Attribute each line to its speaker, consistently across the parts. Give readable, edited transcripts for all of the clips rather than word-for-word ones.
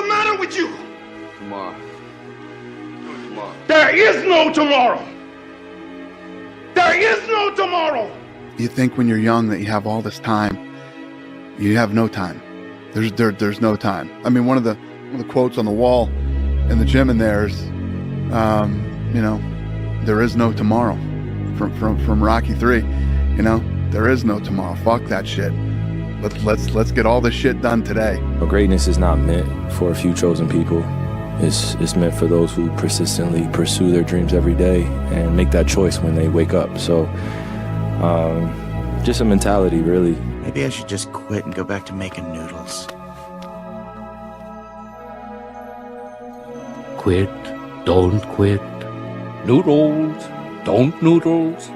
Speaker 1: the matter with you?
Speaker 2: Tomorrow. Tomorrow.
Speaker 1: There is no tomorrow. There is no tomorrow.
Speaker 3: You think when you're young that you have all this time. You have no time. There's no time. I mean, one of the quotes on the wall in the gym in there is, you know, there is no tomorrow, from Rocky 3. You know, there is no tomorrow. Fuck that shit. Let's get all this shit done today.
Speaker 4: Greatness is not meant for a few chosen people. It's meant for those who persistently pursue their dreams every day and make that choice when they wake up. So, just a mentality, really.
Speaker 5: Maybe I should just quit and go back to making noodles.
Speaker 6: Quit, don't quit. Noodles, don't noodles.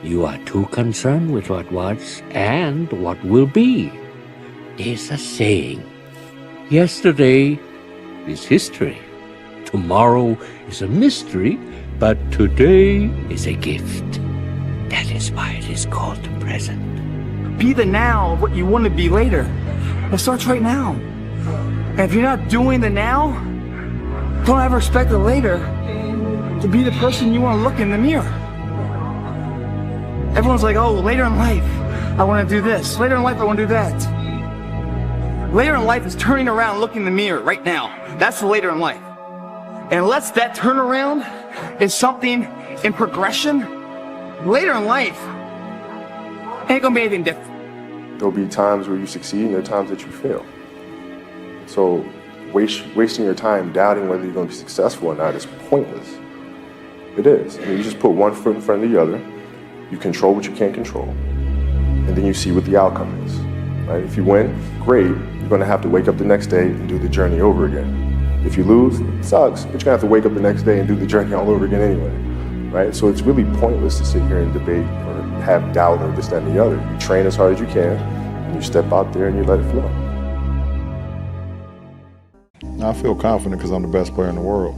Speaker 6: You are too concerned with what was and what will be. There's a saying. Yesterday is history. Tomorrow is a mystery, but today is a gift. That is why it is called the present.
Speaker 7: Be the now of what you want to be later. It starts right now. And if you're not doing the now, don't ever expect the later to be the person you want to look in the mirror. Everyone's like, oh, later in life, I want to do this. Later in life, I want to do that. Later in life is turning around, looking in the mirror right now. That's the later in life. And unless that turnaround is something in progression, later in life ain't gonna be anything different.
Speaker 8: There'll be times where you succeed and there are times that you fail. So wasting your time doubting whether you're going to be successful or not is pointless. It is. I mean, you just put one foot in front of the other, you control what you can't control, and then you see what the outcome is. Right? If you win, great, you're going to have to wake up the next day and do the journey over again. If you lose, it sucks, but you're going to have to wake up the next day and do the journey all over again anyway. Right? So it's really pointless to sit here and debate or have doubt or this, that, and the other. You train as hard as you can, and you step out there and you let it flow.
Speaker 9: I feel confident because I'm the best player in the world.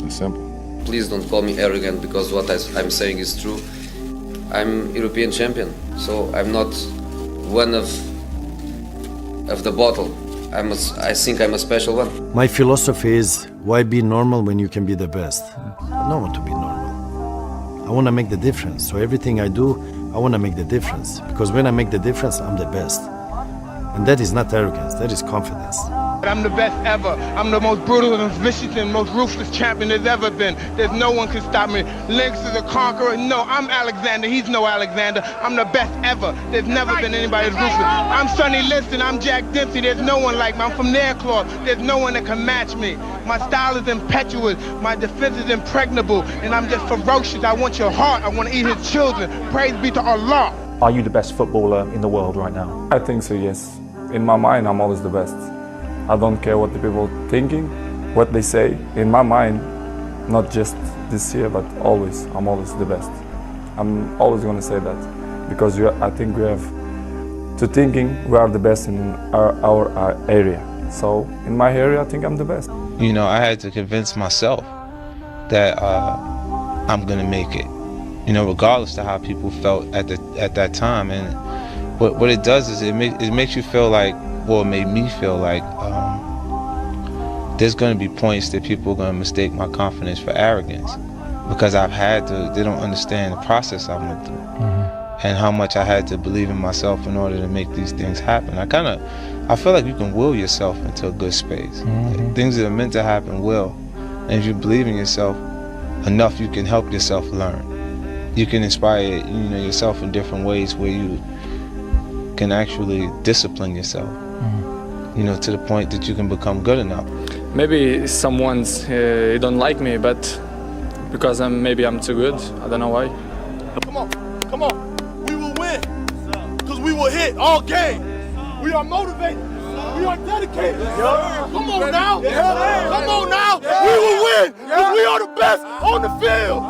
Speaker 9: It's simple.
Speaker 2: Please don't call me arrogant because what I'm saying is true. I'm European champion, so I'm not one of the bottle. I think I'm a special one.
Speaker 10: My philosophy is, why be normal when you can be the best? I don't want to be normal. I want to make the difference. So everything I do, I want to make the difference. Because when I make the difference, I'm the best. And that is not arrogance, that is confidence.
Speaker 1: I'm the best ever. I'm the most brutal and vicious and most ruthless champion there's ever been. There's no one can stop me. Lynx is a conqueror. No, I'm Alexander. He's no Alexander. I'm the best ever. There's never been anybody as ruthless. I'm Sonny Liston. I'm Jack Dempsey. There's no one like me. I'm from their cloth. There's no one that can match me. My style is impetuous. My defense is impregnable. And I'm just ferocious. I want your heart. I want to eat his children. Praise be to Allah.
Speaker 11: Are you the best footballer in the world right now?
Speaker 12: I think so, yes. In my mind, I'm always the best. I don't care what the people are thinking, what they say. In my mind, not just this year, but always, I'm always the best. I'm always going to say that because I think we have to thinking we are the best in our area. So in my area, I think I'm the best.
Speaker 13: You know, I had to convince myself that I'm going to make it. You know, regardless of how people felt at that time. And what it does is it makes you feel like, well, it made me feel like there's going to be points that people are going to mistake my confidence for arrogance because they don't understand the process I went through and how much I had to believe in myself in order to make these things happen. I feel like you can will yourself into a good space. Things that are meant to happen will. And if you believe in yourself enough, you can help yourself learn. You can inspire yourself in different ways where you can actually discipline yourself, to the point that you can become good enough.
Speaker 14: Maybe someone's don't like me, but because maybe I'm too good. I don't know why.
Speaker 1: Come on, we will win, because we will hit all game. We are motivated, we are dedicated. Come on now, we will win, because we are the best on the field.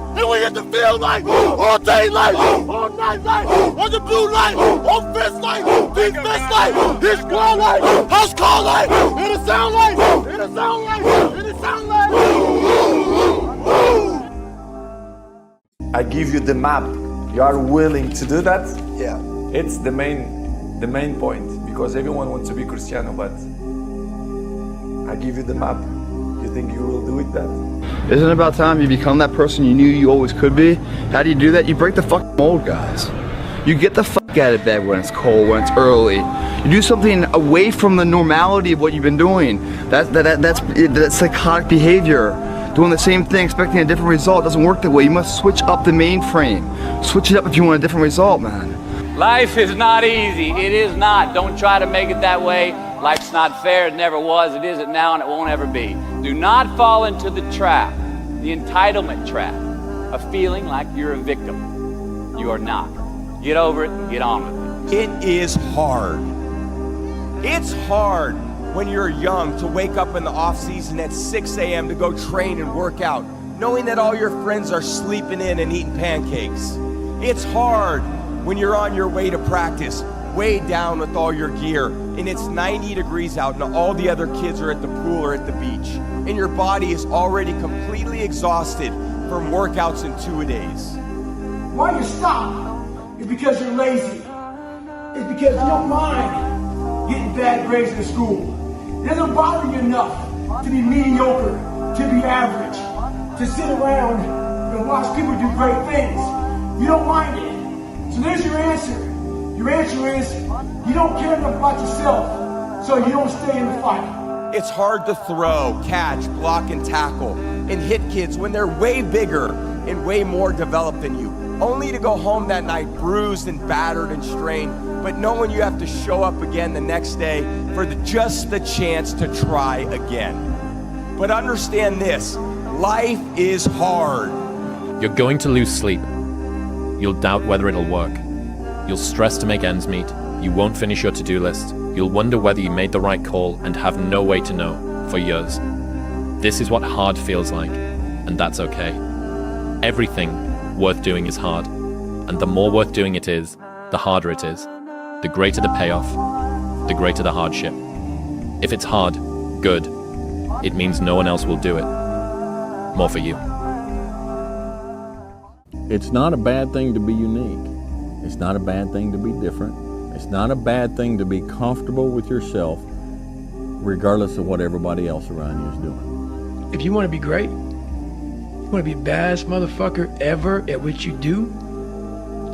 Speaker 1: And we hit the field like, all day like, all night like, on the blue light, offense like, defense like, his squad like, house call like, in the sound like, in the sound like, in the sound like.
Speaker 15: I give you the map. You are willing to do that?
Speaker 5: Yeah.
Speaker 15: It's the main point.
Speaker 12: because everyone wants to be Cristiano, but I give you the map. You think you will do it that?
Speaker 7: Isn't it about time you become that person you knew you always could be? How do you do that? You break the fucking mold, guys. You get the fuck out of bed when it's cold, when it's early. You do something away from the normality of what you've been doing. That's psychotic behavior. Doing the same thing, expecting a different result doesn't work that way. You must switch up the mainframe. Switch it up if you want a different result, man.
Speaker 16: Life is not easy. It is not. Don't try to make it that way. Life's not fair. It never was. It isn't now, and it won't ever be. Do not fall into the trap, the entitlement trap, of feeling like you're a victim. You are not. Get over it and get on with it.
Speaker 17: It is hard. It's hard when you're young to wake up in the off season at 6 a.m. to go train and work out, knowing that all your friends are sleeping in and eating pancakes. It's hard when you're on your way to practice, way down with all your gear, and it's 90 degrees out and all the other kids are at the pool or at the beach, and your body is already completely exhausted from workouts in 2 days.
Speaker 18: Why you stop is because you're lazy. It's because you don't mind getting bad grades in school. It doesn't bother you enough to be mediocre, to be average, to sit around and watch people do great things. You don't mind it. So there's your answer. Your answer is you don't care enough about yourself, so you don't stay in the fight.
Speaker 17: It's hard to throw, catch, block, and tackle, and hit kids when they're way bigger and way more developed than you, only to go home that night bruised and battered and strained, but knowing you have to show up again the next day for just the chance to try again. But understand this, life is hard.
Speaker 19: You're going to lose sleep. You'll doubt whether it'll work. You'll stress to make ends meet. You won't finish your to-do list. You'll wonder whether you made the right call and have no way to know for years. This is what hard feels like, and that's okay. Everything worth doing is hard, and the more worth doing it is, the harder it is. The greater the payoff, the greater the hardship. If it's hard, good. It means no one else will do it. More for you.
Speaker 20: It's not a bad thing to be unique. It's not a bad thing to be different. It's not a bad thing to be comfortable with yourself, regardless of what everybody else around you is doing.
Speaker 18: If you want to be great, you want to be the baddest motherfucker ever at what you do,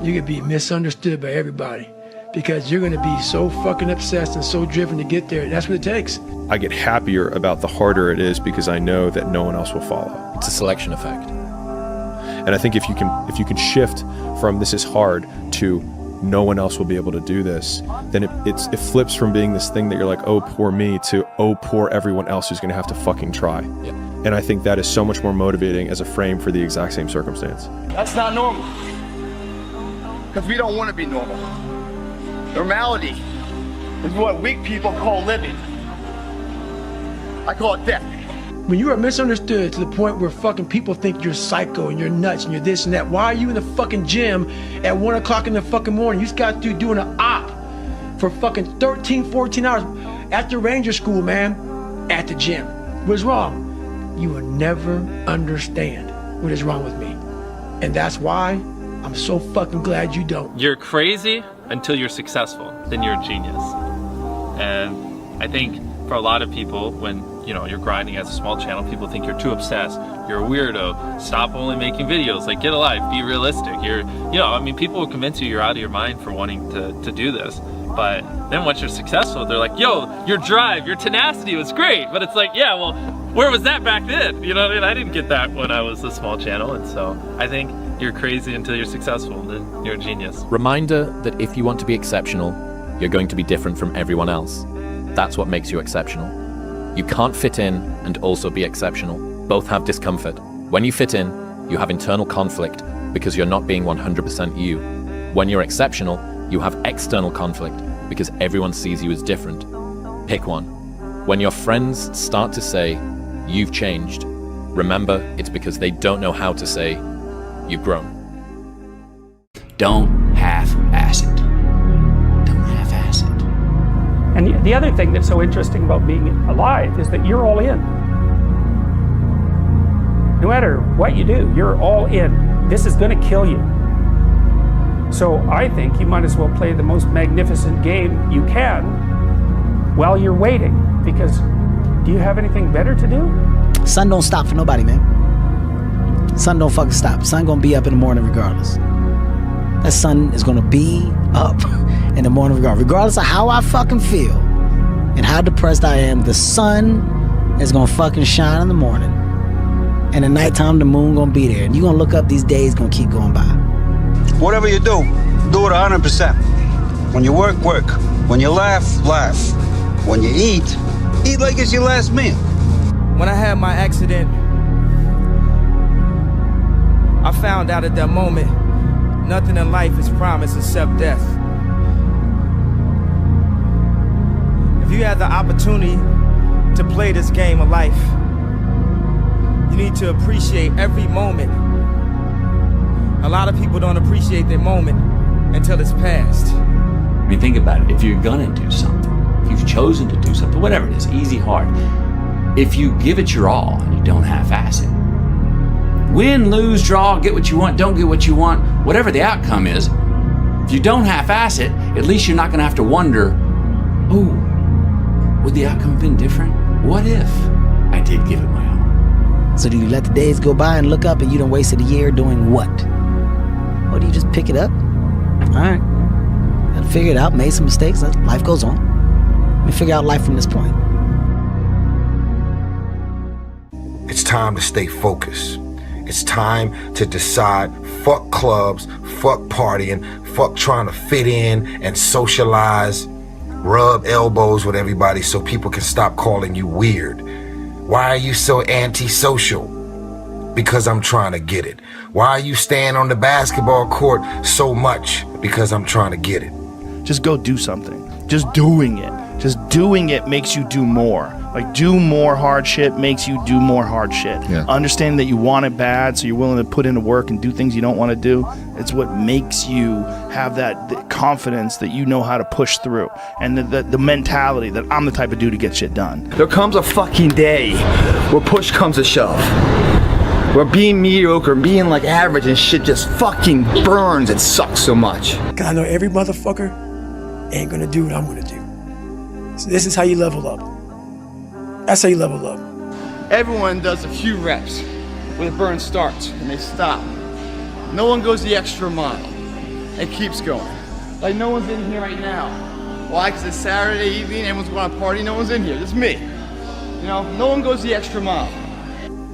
Speaker 18: you're going to be misunderstood by everybody because you're going to be so fucking obsessed and so driven to get there. That's what it takes.
Speaker 21: I get happier about the harder it is because I know that no one else will follow.
Speaker 19: It's a selection effect.
Speaker 21: And I think if you can shift from this is hard to no one else will be able to do this, then it flips from being this thing that you're like, oh, poor me, to oh, poor everyone else who's going to have to fucking try.
Speaker 19: Yeah.
Speaker 21: And I think that is so much more motivating as a frame for the exact same circumstance.
Speaker 7: That's not normal. Because we don't want to be normal. Normality is what weak people call living. I call it death.
Speaker 18: When you are misunderstood to the point where fucking people think you're psycho and you're nuts and you're this and that, why are you in the fucking gym at 1 o'clock in the fucking morning? You just got to doing an op for fucking 13, 14 hours after Ranger School, man, at the gym. What's wrong? You will never understand what is wrong with me. And that's why I'm so fucking glad you don't.
Speaker 22: You're crazy until you're successful, then you're a genius. And I think for a lot of people, when you're grinding as a small channel, people think you're too obsessed, you're a weirdo, stop only making videos, like get a life, be realistic. People will convince you you're out of your mind for wanting to do this. But then once you're successful, they're like, yo, your drive, your tenacity was great. But it's like, yeah, well, where was that back then? You know what I mean? I didn't get that when I was a small channel. And so I think you're crazy until you're successful, then you're a genius.
Speaker 19: Reminder that if you want to be exceptional, you're going to be different from everyone else. That's what makes you exceptional. You can't fit in and also be exceptional. Both have discomfort. When you fit in, you have internal conflict because you're not being 100% you. When you're exceptional, you have external conflict because everyone sees you as different. Pick one. When your friends start to say, you've changed, remember it's because they don't know how to say, you've grown.
Speaker 6: Don't half-ass it.
Speaker 23: And the other thing that's so interesting about being alive is that you're all in. No matter what you do, you're all in. This is going to kill you. So I think you might as well play the most magnificent game you can while you're waiting, because do you have anything better to do?
Speaker 3: Sun don't stop for nobody, man. Sun don't fucking stop. Sun gonna be up in the morning regardless. That sun is gonna be up in the morning regardless of how I fucking feel and how depressed I am. The sun is gonna fucking shine in the morning, and at nighttime the moon gonna be there, and you gonna look up, these days gonna keep going by.
Speaker 4: Whatever you do it 100%. When you work, work. When you laugh, laugh. When you eat like it's your last meal.
Speaker 17: When I had my accident, I found out at that moment, nothing in life is promised except death. If you had the opportunity to play this game of life, you need to appreciate every moment. A lot of people don't appreciate their moment until it's past.
Speaker 8: I mean, think about it. If you're gonna do something, if you've chosen to do something, whatever it is, easy, hard, if you give it your all and you don't half-ass it, win, lose, draw, get what you want, don't get what you want, whatever the outcome is, if you don't half-ass it, at least you're not gonna have to wonder, oh, would the outcome have been different? What if I did give it my all?
Speaker 3: So do you let the days go by and look up and you done wasted a year doing what? Or do you just pick it up? All right, gotta figure it out, made some mistakes, life goes on. Let me figure out life from this point.
Speaker 24: It's time to stay focused. It's time to decide, fuck clubs, fuck partying, fuck trying to fit in and socialize, rub elbows with everybody so people can stop calling you weird. Why are you so antisocial? Because I'm trying to get it. Why are you staying on the basketball court so much? Because I'm trying to get it.
Speaker 1: Just go do something. Just doing it. Just doing it makes you do more. Like, do more hard shit makes you do more hard shit.
Speaker 9: Yeah.
Speaker 1: Understanding that you want it bad, so you're willing to put into work and do things you don't want to do, it's what makes you have that confidence that you know how to push through. And the mentality that I'm the type of dude to get shit done.
Speaker 7: There comes a fucking day where push comes to shove. Where being mediocre, being like average and shit just fucking burns and sucks so much.
Speaker 18: Cause I know every motherfucker ain't gonna do what I'm gonna do. So this is how you level up. That's how you level up.
Speaker 7: Everyone does a few reps where the burn starts and they stop. No one goes the extra mile and keeps going. Like no one's in here right now. Why? Because it's Saturday evening, everyone's going to party, no one's in here, just me. You know, no one goes the extra mile.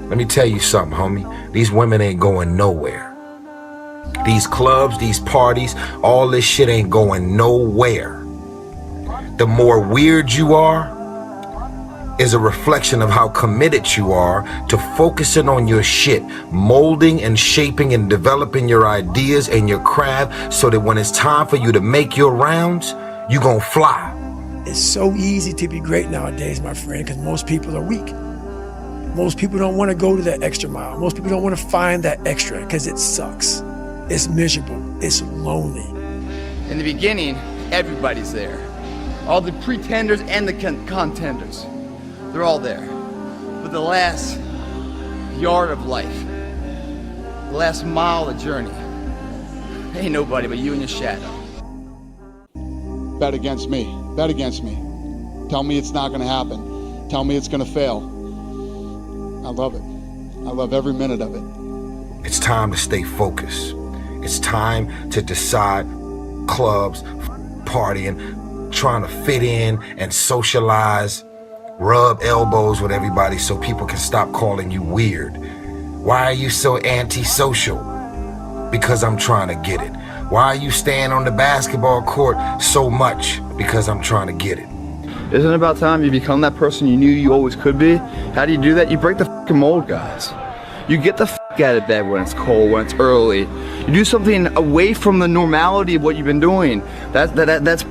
Speaker 24: Let me tell you something, homie. These women ain't going nowhere. These clubs, these parties, all this shit ain't going nowhere. The more weird you are is a reflection of how committed you are to focusing on your shit, molding and shaping and developing your ideas and your craft so that when it's time for you to make your rounds, you gon' fly.
Speaker 18: It's so easy to be great nowadays, my friend, because most people are weak. Most people don't want to go to that extra mile. Most people don't want to find that extra because it sucks. It's miserable. It's lonely.
Speaker 7: In the beginning, everybody's there. All the pretenders and the contenders. They're all there. But the last yard of life, the last mile of the journey, ain't nobody but you and your shadow.
Speaker 25: Bet against me. Bet against me. Tell me it's not going to happen. Tell me it's going to fail. I love it. I love every minute of it.
Speaker 24: It's time to stay focused. It's time to decide, clubs, partying, trying to fit in and socialize, rub elbows with everybody so people can stop calling you weird. Why are you so antisocial? Because I'm trying to get it. Why are you staying on the basketball court so much? Because I'm trying to get it.
Speaker 7: Isn't it about time you become that person you knew you always could be? How do you do that? You break the fucking mold, guys. You get the out of bed when it's cold, when it's early. You do something away from the normality of what you've been doing. That's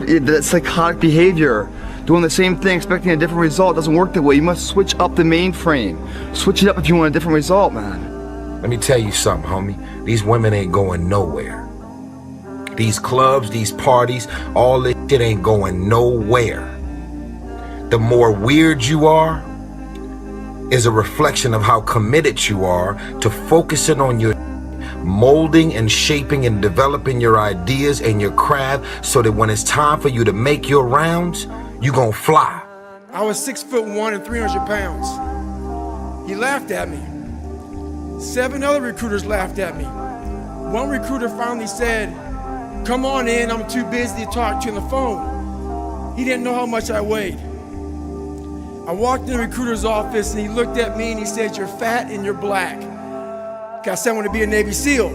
Speaker 7: psychotic behavior. Doing the same thing, expecting a different result doesn't work that way. You must switch up the mainframe. Switch it up if you want a different result, man.
Speaker 24: Let me tell you something, homie. These women ain't going nowhere. These clubs, these parties, all this shit ain't going nowhere. The more weird you are is a reflection of how committed you are to focusing on your molding and shaping and developing your ideas and your craft so that when it's time for you to make your rounds, you gonna fly.
Speaker 18: I was 6'1" and 300 pounds. He laughed at me. 7 other recruiters laughed at me. One recruiter finally said, "Come on in, I'm too busy to talk to you on the phone." He didn't know how much I weighed. I walked in the recruiter's office and he looked at me and he said, "You're fat and you're black." I said I want to be a Navy SEAL.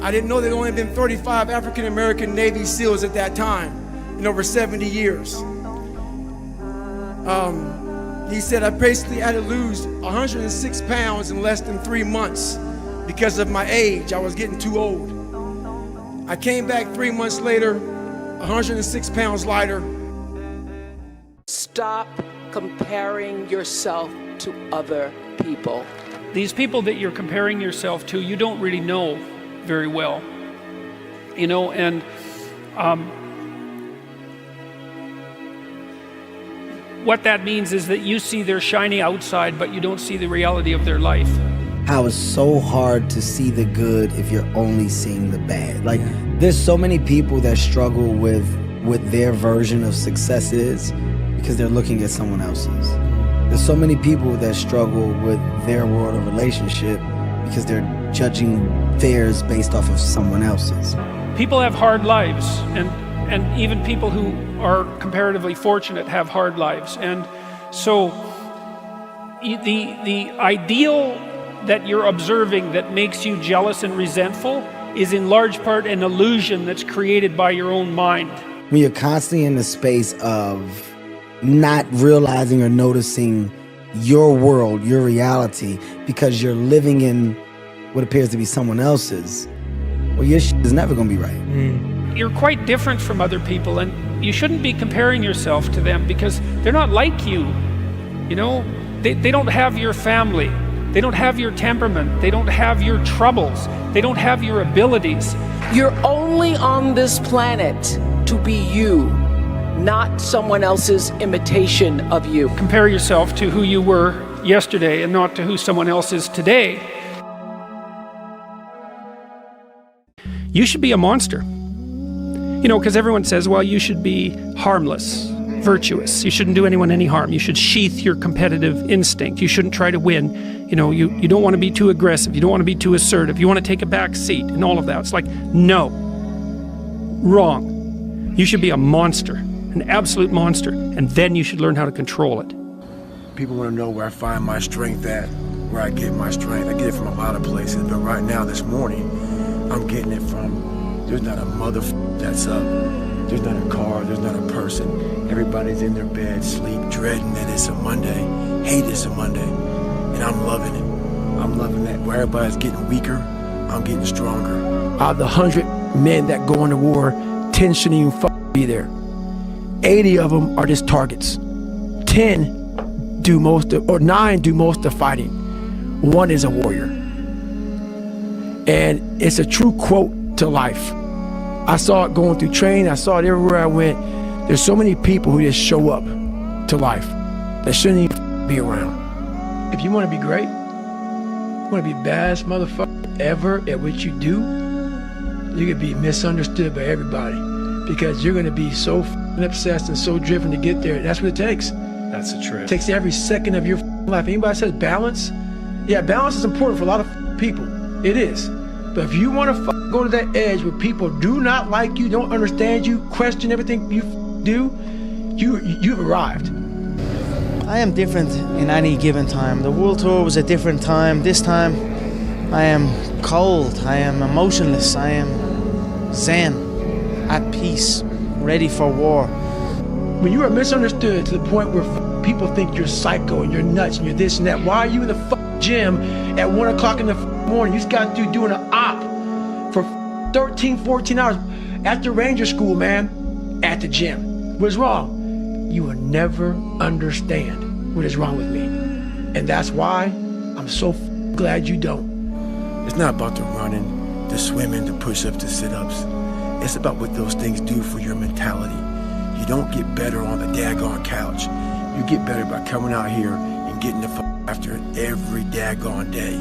Speaker 18: I didn't know there had only been 35 African American Navy SEALs at that time in over 70 years. He said I basically had to lose 106 pounds in less than 3 months because of my age. I was getting too old. I came back 3 months later, 106 pounds lighter.
Speaker 2: Stop comparing yourself to other people.
Speaker 23: These people that you're comparing yourself to, you don't really know very well. You know, and what that means is that you see their shiny outside, but you don't see the reality of their life.
Speaker 3: How it's so hard to see the good if you're only seeing the bad. Like, there's so many people that struggle with what their version of success is because they're looking at someone else's. There's so many people that struggle with their world of relationship because they're judging theirs based off of someone else's.
Speaker 23: People have hard lives, and even people who are comparatively fortunate have hard lives. And so the ideal that you're observing that makes you jealous and resentful is in large part an illusion that's created by your own mind.
Speaker 3: When you're constantly in the space of not realizing or noticing your world, your reality, because you're living in what appears to be someone else's, well, your shit is never gonna be right.
Speaker 23: You're quite different from other people, and you shouldn't be comparing yourself to them because they're not like you. You know, they don't have your family. They don't have your temperament. They don't have your troubles. They don't have your abilities.
Speaker 2: You're only on this planet to be you, not someone else's imitation of you.
Speaker 23: Compare yourself to who you were yesterday and not to who someone else is today. You should be a monster. You know, because everyone says, well, you should be harmless, virtuous. You shouldn't do anyone any harm. You should sheath your competitive instinct. You shouldn't try to win. You know, you don't want to be too aggressive. You don't want to be too assertive. You want to take a back seat and all of that. It's like, no. Wrong. You should be a monster, an absolute monster, and then you should learn how to control it.
Speaker 10: People want to know where I find my strength at, where I get my strength. I get it from a lot of places, but right now, this morning, I'm getting it from, there's not a motherfucker that's up. There's not a car, there's not a person. Everybody's in their bed, sleep, dreading that it's a Monday, hate it's a Monday, and I'm loving it. I'm loving that. Where everybody's getting weaker, I'm getting stronger. Out of the 100 men that go into war, 10 shouldn't even be there. 80 of them are just targets. 10 do most of, or 9 do most of the fighting. 1 is a warrior. And it's a true quote to life. I saw it going through training, I saw it everywhere I went. There's so many people who just show up to life that shouldn't even be around. If you want to be great, you want to be the baddest motherfucker ever at what you do, you're going to be misunderstood by everybody because you're going to be so obsessed and so driven to get there. That's what it takes.
Speaker 21: That's the truth.
Speaker 10: It takes every second of your life. Anybody says balance? Yeah, balance is important for a lot of people. It is. But if you want to go to that edge where people do not like you, don't understand you, question everything you do, you've arrived.
Speaker 11: I am different in any given time. The World Tour was a different time. This time, I am cold. I am emotionless. I am zen, at peace, ready for war.
Speaker 10: When you are misunderstood to the point where people think you're psycho and you're nuts and you're this and that, why are you in the gym at 1 o'clock in the morning? You just got through doing an op for 13, 14 hours at the Ranger School, man, at the gym. What's wrong? You will never understand what is wrong with me. And that's why I'm so glad you don't. It's not about the running, the swimming, the push-ups, the sit-ups. It's about what those things do for your mentality. You don't get better on the daggone couch. You get better by coming out here and getting the after it every daggone day.